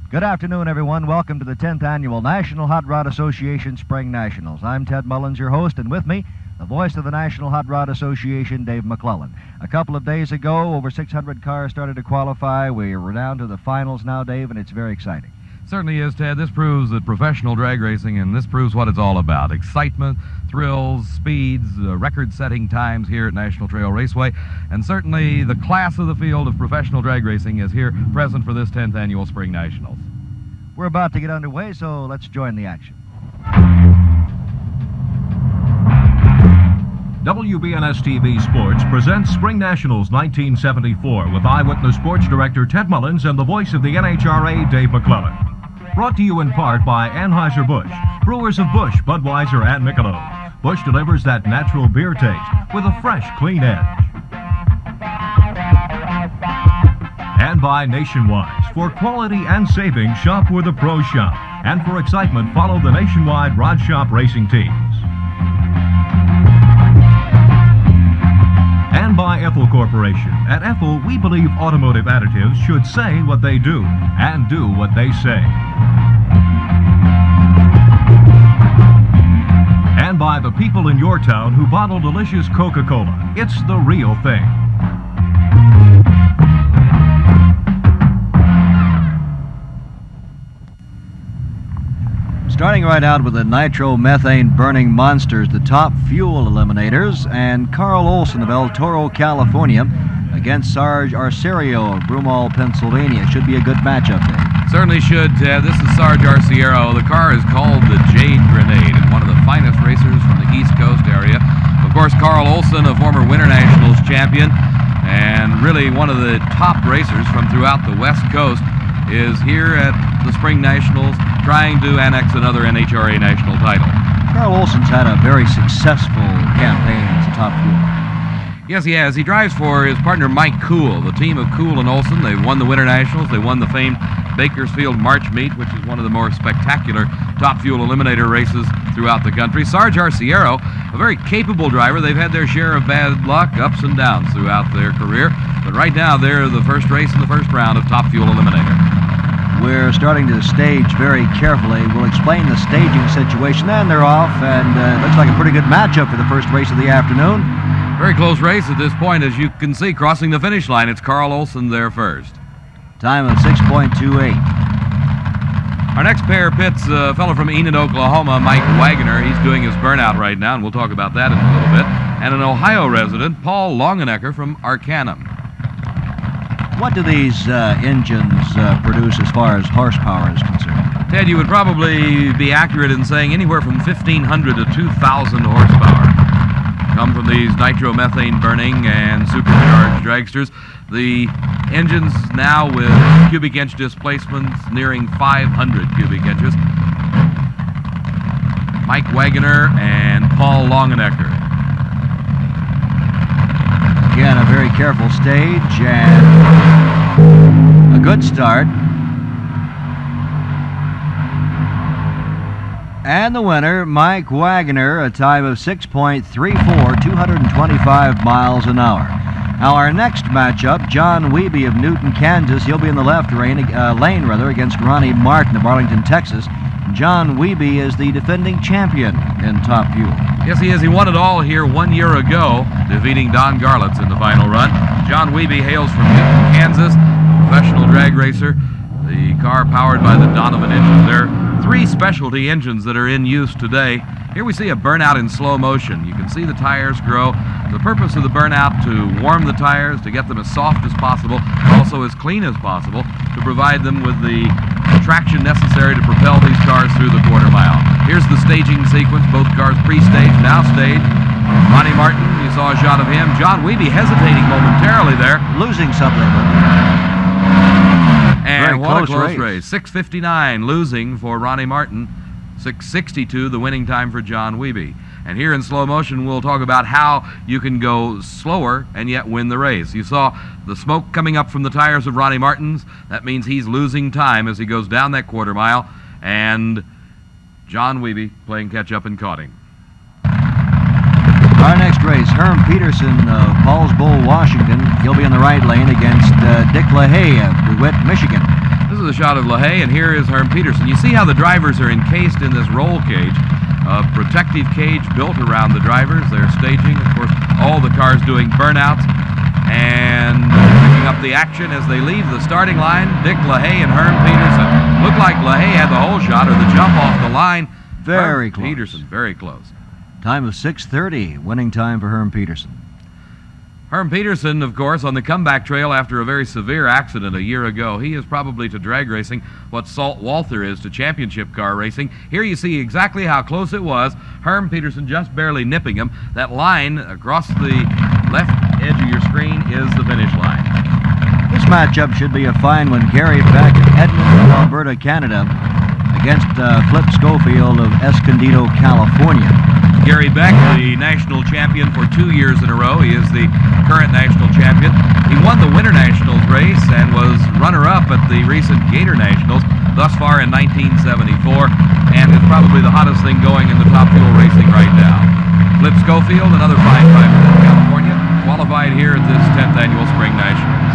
Good afternoon, everyone. Welcome to the 10th Annual National Hot Rod Association Spring Nationals. I'm Ted Mullins, your host, and with me, the voice of the National Hot Rod Association, Dave McClellan. A couple of days ago, over 600 cars started to qualify. We're down to the finals now, Dave, and it's very exciting. Certainly is, Ted. This proves that professional drag racing, and this proves what it's all about. Excitement, thrills, speeds, record-setting times here at National Trail Raceway, and certainly the class of the field of professional drag racing is here present for this 10th Annual Spring Nationals. We're about to get underway, so let's join the action. WBNS-TV Sports presents Spring Nationals 1974 with Eyewitness Sports Director Ted Mullins and the voice of the NHRA, Dave McClellan. Brought to you in part by Anheuser-Busch, brewers of Busch, Budweiser, and Michelob. Busch delivers that natural beer taste with a fresh, clean edge. And by Nationwide. For quality and savings, shop where the pros shop. And for excitement, follow the Nationwide Rod Shop racing teams. And by Ethel Corporation. At Ethel, we believe automotive additives should say what they do and do what they say. And by the people in your town who bottle delicious Coca-Cola. It's the real thing. Starting right out with the nitromethane burning monsters, the top fuel eliminators, and Carl Olson of El Toro, California, against Sarge Arciero of Broomall, Pennsylvania. Should be a good matchup there. Certainly should, Ted. This is Sarge Arciero. The car is called the Jade Grenade, and one of the finest racers from the East Coast area. Of course, Carl Olson, a former Winter Nationals champion, and really one of the top racers from throughout the West Coast, is here at the Spring Nationals trying to annex another NHRA national title. Carl Olson's had a very successful campaign as a top fuel. Yes, he has. He drives for his partner Mike Cool, the team of Cool and Olson. They've won the Winter Nationals. They won the famed Bakersfield March Meet, which is one of the more spectacular top fuel eliminator races throughout the country. Sarge Arciero, a very capable driver. They've had their share of bad luck, ups and downs throughout their career. But right now, they're the first race in the first round of top fuel eliminator. We're starting to stage very carefully. We'll explain the staging situation, and they're off, and it looks like a pretty good matchup for the first race of the afternoon. Very close race at this point, as you can see, crossing the finish line. It's Carl Olson there first. Time of 6.28. Our next pair pits a fellow from Enid, Oklahoma, Mike Wagner. He's doing his burnout right now, and we'll talk about that in a little bit. And an Ohio resident, Paul Longenecker from Arcanum. What do these engines produce as far as horsepower is concerned? Ted, you would probably be accurate in saying anywhere from 1,500 to 2,000 horsepower come from these nitromethane burning and supercharged dragsters. The engines now with cubic inch displacements nearing 500 cubic inches. Mike Wagner and Paul Longenecker. Again, a very careful stage and a good start. And the winner, Mike Wagner, a time of 6.34, 225 miles an hour. Now our next matchup, John Wiebe of Newton, Kansas. He'll be in the left lane against Ronnie Martin of Arlington, Texas. John Wiebe is the defending champion in top fuel. Yes, he is. He won it all here 1 year ago, defeating Don Garlitz in the final run. John Wiebe hails from Newton, Kansas, a professional drag racer. The car powered by the Donovan engine. There are 3 specialty engines that are in use today. Here we see a burnout in slow motion. You can see the tires grow. The purpose of the burnout to warm the tires, to get them as soft as possible, also as clean as possible, to provide them with the traction necessary to propel these cars through the quarter mile. Here's the staging sequence. Both cars pre-staged, now staged. Ronnie Martin, you saw a shot of him. John Wiebe hesitating momentarily there. Losing something. And what a close race. 6:59 losing for Ronnie Martin. 6:62 the winning time for John Wiebe. And here in slow motion, we'll talk about how you can go slower and yet win the race. You saw the smoke coming up from the tires of Ronnie Martin's. That means he's losing time as he goes down that quarter mile. And John Wiebe playing catch-up and caught him. Our next race, Herm Peterson of Paulsbo, Washington. He'll be in the right lane against Dick LaHaye of DeWitt, Michigan. This is is a shot of LaHaye, and here is Herm Peterson. You see how the drivers are encased in this roll cage, a protective cage built around the drivers. They're staging, of course, all the cars doing burnouts and picking up the action as they leave the starting line. Dick LaHaye and Herm Peterson. Looked like LaHaye had the hole shot or the jump off the line. Very Herm close. Peterson, very close. Time of 6:30, winning time for Herm Peterson. Herm Peterson, of course, on the comeback trail after a very severe accident a year ago. He is probably to drag racing what Salt Walther is to championship car racing. Here you see exactly how close it was. Herm Peterson just barely nipping him. That line across the left edge of your screen is the finish line. This matchup should be a fine one. Gary Beck of Edmonton, Alberta, Canada, against Flip Schofield of Escondido, California. Gary Beck, the national champion for 2 years in a row. He is the current national champion. He won the Winter Nationals race and was runner-up at the recent Gator Nationals thus far in 1974, and is probably the hottest thing going in the Top Fuel racing right now. Flip Schofield, another fine driver from California, qualified here at this 10th annual Spring Nationals.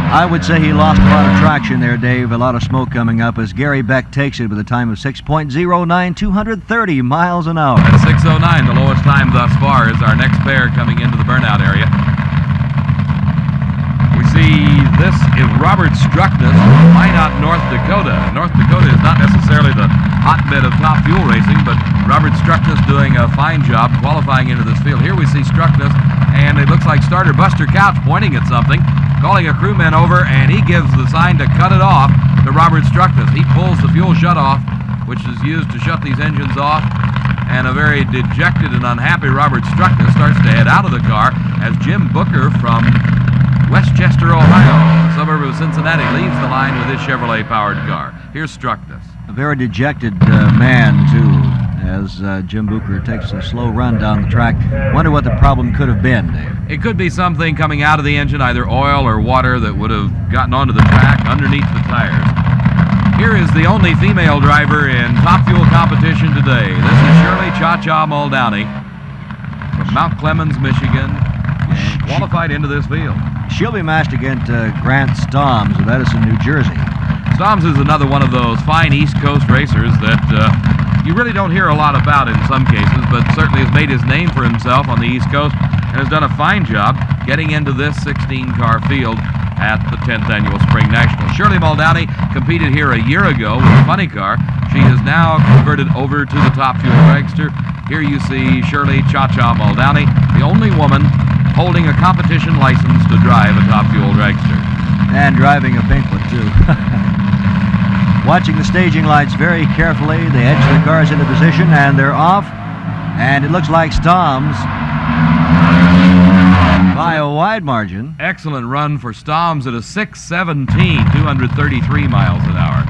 I would say he lost a lot of traction there, Dave. A lot of smoke coming up as Gary Beck takes it with a time of 6.09, 230 miles an hour. At 6:09, the lowest time thus far, is our next pair coming into the burnout area. We see this is Robert Struckness from Minot, North Dakota. North Dakota is not necessarily the hotbed of Top Fuel racing, but Robert Struckness doing a fine job qualifying into this field. Here we see Struckness, and it looks like starter Buster Couch pointing at something, calling a crewman over, and he gives the sign to cut it off to Robert Struckness. He pulls the fuel shutoff, which is used to shut these engines off, and a very dejected and unhappy Robert Struckness starts to head out of the car as Jim Booker from Westchester, Ohio, a suburb of Cincinnati, leaves the line with his Chevrolet-powered car. Here's Struckness. A very dejected man, too, as Jim Booker takes a slow run down the track. Wonder what the problem could have been, Dave. It could be something coming out of the engine, either oil or water, that would have gotten onto the track underneath the tires. Here is the only female driver in Top Fuel competition today. This is Shirley Cha-Cha Muldowney from Mount Clemens, Michigan, and qualified into this field. She'll be matched against Grant Stoms of Edison, New Jersey. Stoms is another one of those fine East Coast racers that you really don't hear a lot about in some cases, but certainly has made his name for himself on the East Coast and has done a fine job getting into this 16-car field at the 10th annual Spring Nationals. Shirley Muldowney competed here a year ago with a funny car. She has now converted over to the Top Fuel dragster. Here you see Shirley Cha-Cha Muldowney, the only woman holding a competition license to drive a Top Fuel dragster. And driving a pink one, too. Watching the staging lights very carefully. They edge the cars into position, and they're off. And it looks like Stoms by a wide margin. Excellent run for Stoms at a 6:17, 233 miles an hour.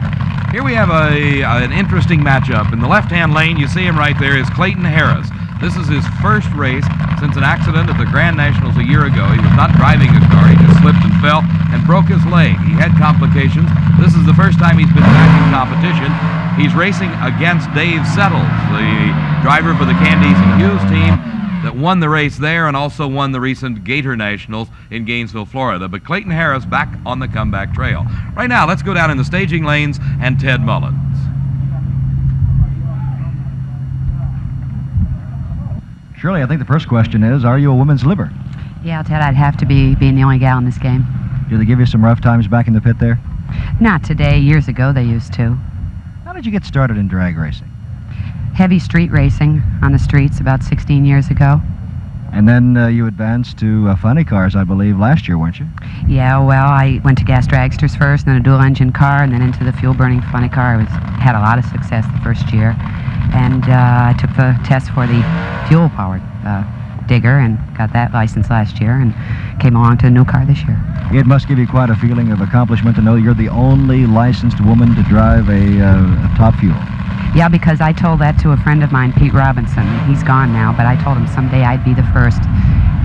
Here we have an interesting matchup. In the left-hand lane, you see him right there, is Clayton Harris. This is his first race since an accident at the Grand Nationals a year ago. He was not driving a car. He just slipped and fell and broke his leg. He had complications. This is the first time he's been back in competition. He's racing against Dave Settles, the driver for the Candies and Hughes team that won the race there and also won the recent Gator Nationals in Gainesville, Florida. But Clayton Harris back on the comeback trail. Right now, let's go down in the staging lanes and Ted Mullins. Shirley, I think the first question is, are you a women's liver? Yeah, Ted, I'd have to be being the only gal in this game. Do they give you some rough times back in the pit there? Not today. Years ago, they used to. How did you get started in drag racing? Heavy street racing on the streets about 16 years ago. And then you advanced to funny cars, I believe, last year, weren't you? Yeah, well, I went to gas dragsters first, and then a dual-engine car, and then into the fuel-burning funny car. I had a lot of success the first year. And I took the test for the fuel-powered digger and got that license last year and came along to a new car this year. It must give you quite a feeling of accomplishment to know you're the only licensed woman to drive a Top Fuel. Yeah, because I told that to a friend of mine, Pete Robinson. He's gone now, but I told him someday I'd be the first,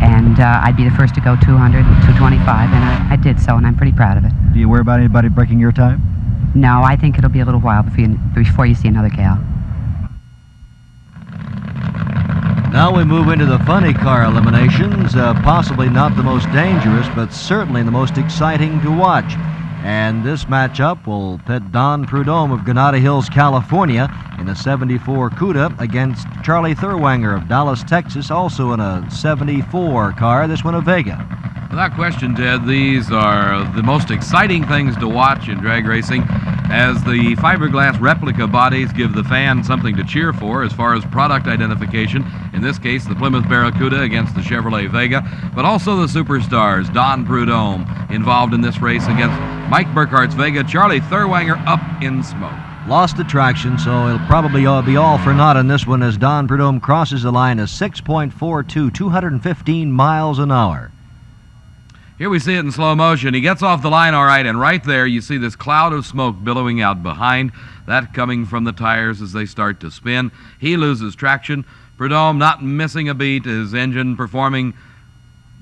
and I'd be the first to go 200 and 225, and I did so, and I'm pretty proud of it. Do you worry about anybody breaking your time? No, I think it'll be a little while before you see another gal. Now we move into the funny car eliminations, possibly not the most dangerous, but certainly the most exciting to watch. And this matchup will pit Don Prudhomme of Granada Hills, California, in a 74 CUDA against Charlie Thurwanger of Dallas, Texas, also in a 74 car, this one a Vega. Without question, Ted, these are the most exciting things to watch in drag racing, as the fiberglass replica bodies give the fan something to cheer for as far as product identification. In this case, the Plymouth Barracuda against the Chevrolet Vega, but also the superstars, Don Prudhomme, involved in this race against Mike Burkhart's Vega, Charlie Thurwanger up in smoke. Lost the traction, so it'll probably be all for naught in this one as Don Prudhomme crosses the line at 6.42, 215 miles an hour. Here we see it in slow motion. He gets off the line all right, and right there you see this cloud of smoke billowing out behind, that coming from the tires as they start to spin. He loses traction. Prudhomme not missing a beat, his engine performing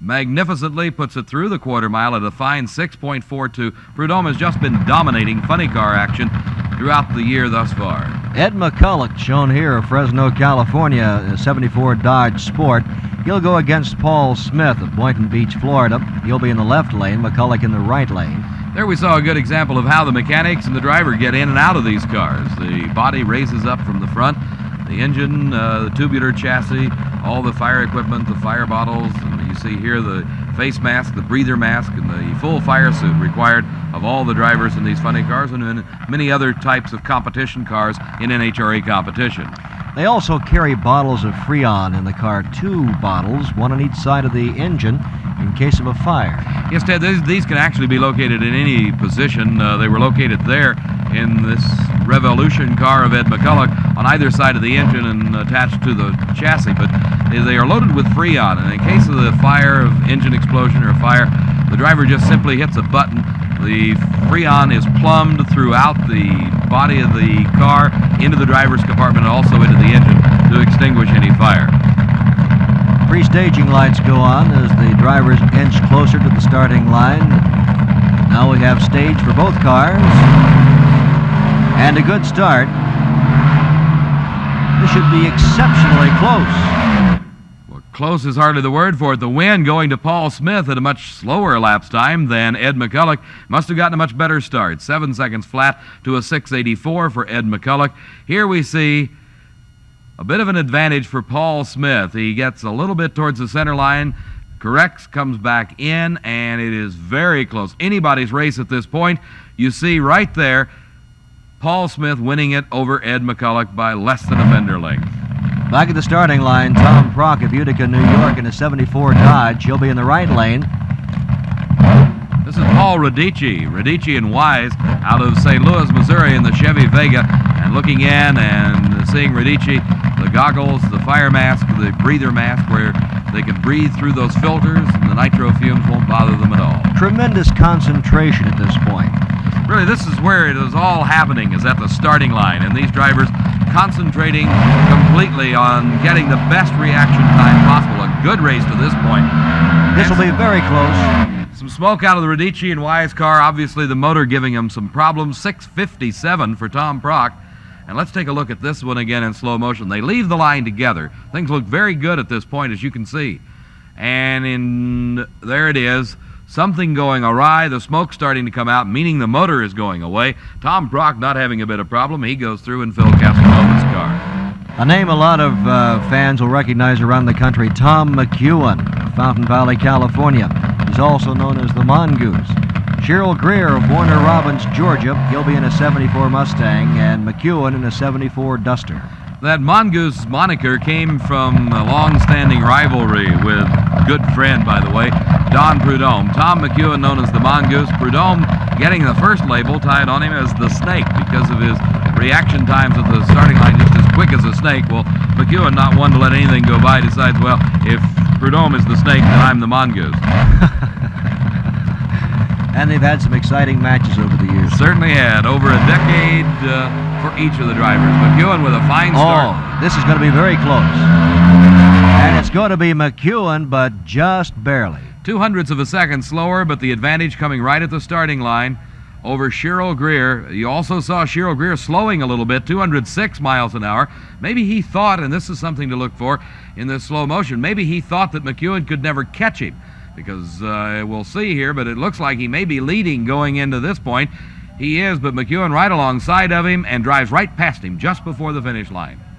magnificently, puts it through the quarter mile at a fine 6.42. Prudhomme has just been dominating funny car action throughout the year thus far. Ed McCulloch, shown here of Fresno, California, a 74 Dodge Sport. He'll go against Paul Smith of Boynton Beach, Florida. He'll be in the left lane, McCulloch in the right lane. There we saw a good example of how the mechanics and the driver get in and out of these cars. The body raises up from the front, the engine, the tubular chassis, all the fire equipment, the fire bottles, and you see here the face mask, the breather mask, and the full fire suit required of all the drivers in these funny cars and in many other types of competition cars in NHRA competition. They also carry bottles of Freon in the car, 2 bottles, one on each side of the engine in case of a fire. Yes, Ted, these can actually be located in any position. They were located there in this Revolution car of Ed McCulloch on either side of the engine and attached to the chassis, but they are loaded with Freon, and in case of the fire, of engine explosion or fire, the driver just simply hits a button. The Freon is plumbed throughout the body of the car into the driver's compartment and also into the engine to extinguish any fire. Pre-staging lights go on as the drivers inch closer to the starting line. Now we have stage for both cars. And a good start. This should be exceptionally close. Well, close is hardly the word for it. The win going to Paul Smith at a much slower elapsed time than Ed McCulloch. Must have gotten a much better start. 7 seconds flat to a 6:84 for Ed McCulloch. Here we see a bit of an advantage for Paul Smith. He gets a little bit towards the center line, corrects, comes back in, and it is very close. Anybody's race at this point. You see right there, Paul Smith winning it over Ed McCulloch by less than a fender length. Back at the starting line, Tom Prock of Utica, New York in a 74 Dodge. He'll be in the right lane. This is Paul Radici and Wise out of St. Louis, Missouri in the Chevy Vega. And looking in and seeing Radici, the goggles, the fire mask, the breather mask where they can breathe through those filters and the nitro fumes won't bother them at all. Tremendous concentration at this point. Really, this is where it is all happening, is at the starting line, and these drivers concentrating completely on getting the best reaction time possible. A good race to this point. This will be very close. Some smoke out of the Radici and Wise car, obviously the motor giving him some problems. 6:57 for Tom Prock. And let's take a look at this one again in slow motion. They leave the line together. Things look very good at this point, as you can see. And there it is. Something going awry, the smoke starting to come out, meaning the motor is going away. Tom Prock not having a bit of problem. He goes through in Phil Castronova's car. A name a lot of fans will recognize around the country, Tom McEwen of Fountain Valley, California. He's also known as the Mongoose. Cheryl Greer of Warner Robins, Georgia. He'll be in a 74 Mustang, and McEwen in a 74 Duster. That Mongoose moniker came from a long-standing rivalry with good friend, by the way, Don Prudhomme. Tom McEwen known as the Mongoose. Prudhomme getting the first label tied on him as the Snake because of his reaction times at the starting line just as quick as a snake. Well, McEwen, not one to let anything go by, decides, well, if Prudhomme is the Snake, then I'm the Mongoose. And they've had some exciting matches over the years. Certainly had. Over a decade for each of the drivers. McEwen with a fine start. Oh, this is going to be very close. And it's going to be McEwen, but just barely. 0.02 of a second slower, but the advantage coming right at the starting line over Cheryl Greer. You also saw Cheryl Greer slowing a little bit, 206 miles an hour. Maybe he thought, and this is something to look for in this slow motion, maybe he thought that McEwen could never catch him, because we'll see here, but it looks like he may be leading going into this point. He is, but McEwen right alongside of him and drives right past him just before the finish line.